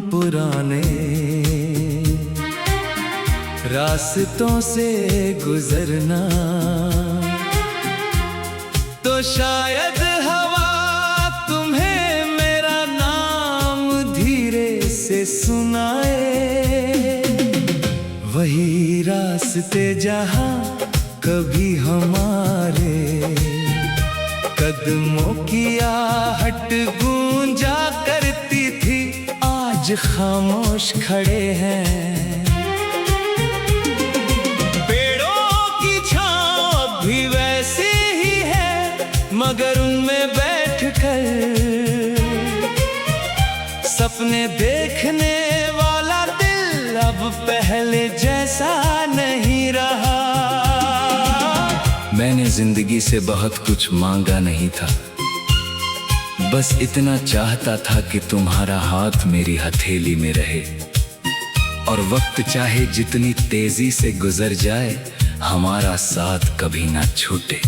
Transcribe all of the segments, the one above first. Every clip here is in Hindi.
पुराने रास्तों से गुजरना, तो शायद हवा तुम्हें मेरा नाम धीरे से सुनाए। वही रास्ते जहाँ कभी हमारे कदमों की आहट गूंजा करती थी, आज खामोश खड़े हैं। पेड़ों की छांव भी वैसी ही है, मगर उनमें बैठकर सपने देखने वाला दिल अब पहले जैसा नहीं रहा। मैंने जिंदगी से बहुत कुछ मांगा नहीं था, बस इतना चाहता था कि तुम्हारा हाथ मेरी हथेली में रहे, और वक्त चाहे जितनी तेजी से गुजर जाए हमारा साथ कभी ना छूटे।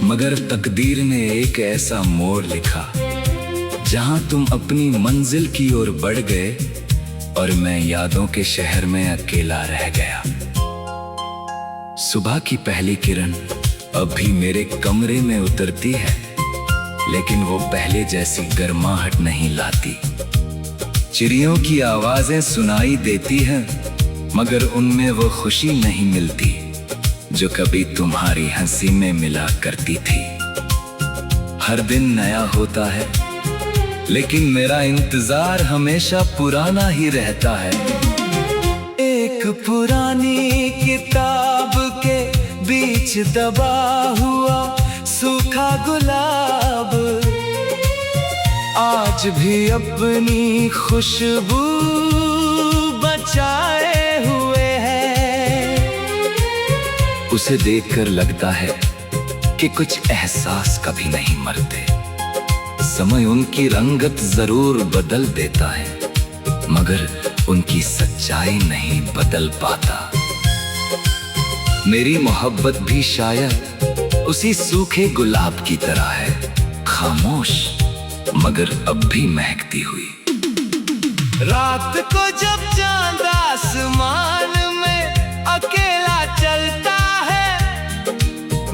मगर तकदीर ने एक ऐसा मोड़ लिखा जहां तुम अपनी मंजिल की ओर बढ़ गए और मैं यादों के शहर में अकेला रह गया। सुबह की पहली किरण अब भी मेरे कमरे में उतरती है, लेकिन वो पहले जैसी गर्माहट नहीं लाती। चिड़ियों की आवाजें सुनाई देती हैं, मगर उनमें वो खुशी नहीं मिलती जो कभी तुम्हारी हंसी में मिला करती थी। हर दिन नया होता है, लेकिन मेरा इंतजार हमेशा पुराना ही रहता है। एक पुरानी किताब के बीच दबा हुआ सूखा गुलाब आज भी अपनी खुशबू बचाए हुए है। उसे देखकर लगता है कि कुछ एहसास कभी नहीं मरते। समय उनकी रंगत जरूर बदल देता है, मगर उनकी सच्चाई नहीं बदल पाता। मेरी मोहब्बत भी शायद उसी सूखे गुलाब की तरह है, खामोश मगर अब भी महकती हुई। रात को जब चांद आसमान में अकेला चलता है,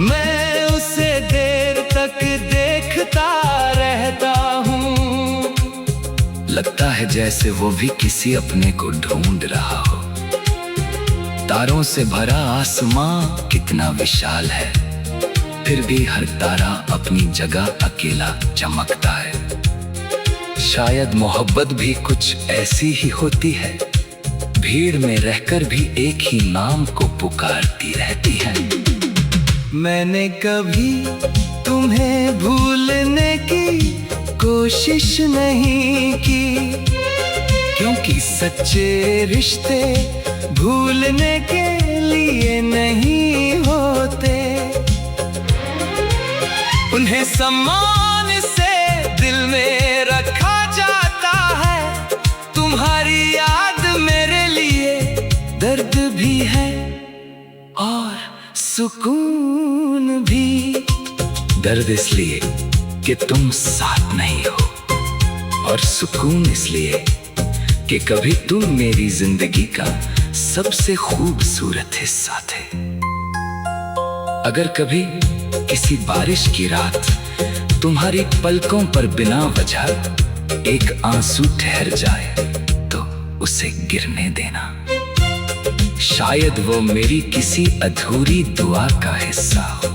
मैं उसे देर तक देखता रहता हूँ। लगता है जैसे वो भी किसी अपने को ढूंढ रहा हो। तारों से भरा आसमां कितना विशाल है, फिर भी हर तारा अपनी जगह अकेला चमकता है। शायद मोहब्बत भी कुछ ऐसी ही होती है, भीड़ में रहकर भी एक ही नाम को पुकारती रहती है। मैंने कभी तुम्हें भूलने की कोशिश नहीं की, क्योंकि सच्चे रिश्ते भूलने के लिए नहीं होते। उन्हें सम्मान से दिल में रखा जाता है। तुम्हारी याद मेरे लिए दर्द भी है और सुकून भी। दर्द इसलिए कि तुम साथ नहीं हो, और सुकून इसलिए कि कभी तुम मेरी जिंदगी का सबसे खूबसूरत हिस्सा थे। अगर कभी किसी बारिश की रात तुम्हारी पलकों पर बिना वजह एक आंसू ठहर जाए, तो उसे गिरने देना। शायद वो मेरी किसी अधूरी दुआ का हिस्सा हो।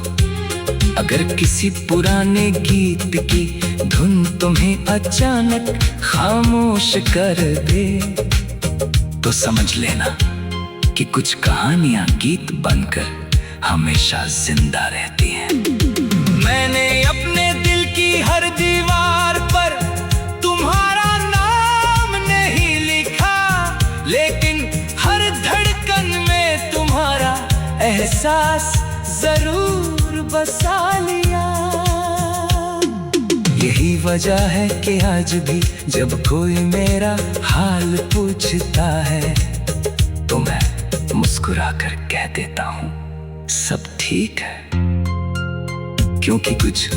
अगर किसी पुराने गीत की धुन तुम्हें अचानक खामोश कर दे, तो समझ लेना कि कुछ कहानियां गीत बनकर हमेशा जिंदा रहती हैं। मैंने अपने दिल की हर दीवार पर तुम्हारा नाम नहीं लिखा, लेकिन हर धड़कन में तुम्हारा एहसास जरूर बसा लिया। यही वजह है कि आज भी जब कोई मेरा हाल पूछता है, तो मैं मुस्कुरा कर कह देता हूँ सब ठीक है। क्योंकि कुछ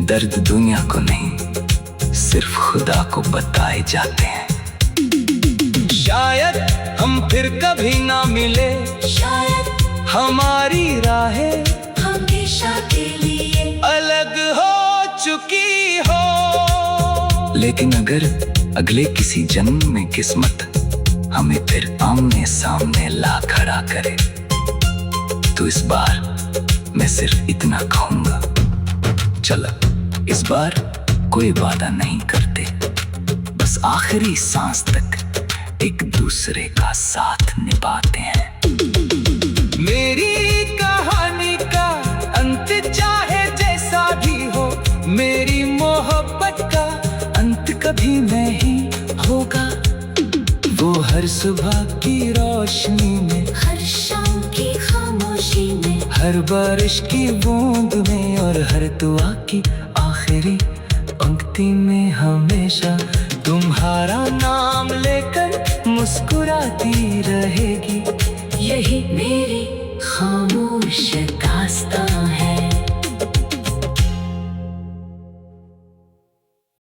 दर्द दुनिया को नहीं, सिर्फ खुदा को बताए जाते हैं। शायद हम फिर कभी ना मिले, शायद हमारी राहें हमेशा के लिए अलग हो चुकी हो। लेकिन अगर अगले किसी जन्म में किस्मत हमें फिर आमने सामने ला खड़ा करे, तो इस बार मैं सिर्फ इतना कहूंगा, चलो इस बार कोई वादा नहीं करते, बस आखिरी सांस तक एक दूसरे का साथ निभाते हैं। मेरी कहानी का अंत चाहे जैसा भी हो, मेरी मोहब्बत का अंत कभी नहीं होगा। वो हर सुबह की रोशनी में, हर शाम की खामोशी में, हर बारिश की बूंद में और हर दुआ की आखिरी पंक्ति में हमेशा तुम्हारा नाम लेकर मुस्कुराती रहेगी। यही मेरी खामोश दास्तां है।